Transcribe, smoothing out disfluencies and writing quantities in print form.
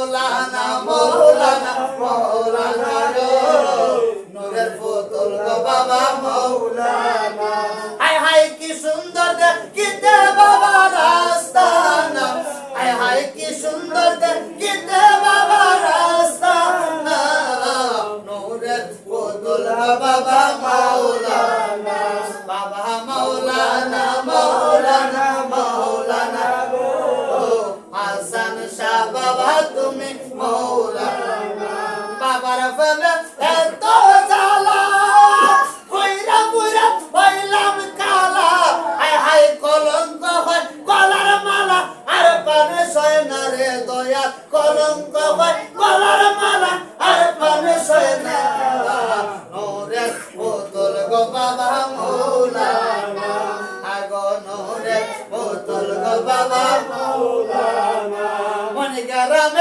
মৌলানা মৌলানা মৌলানা গো নূরের পুতুল গো বাবা মৌলানা হায় হায় কি সুন্দর দেখিতে বাবা রাস্তানা হায় হায় কি সুন্দর দেখিতে বাবা রাস্তানা নূরের পুতুল গো বাবা মৌলানা বাবা মৌলানা মৌলানা মৌলানা গো হাসান শাহ বাবা তুমি মৌলানা বাবার ফেলে এত জ্বালা কইরা বুইরা হইলাম কালা হায় হায় কলঙ্ক হয় গলার মালা আর পানে সয় না রে দয়া কলঙ্ক হয় গলার মালা আর পানে সয় না নূরের পুতুল গো বাবা মৌলানা আগো নূরের পুতুল গো বাবা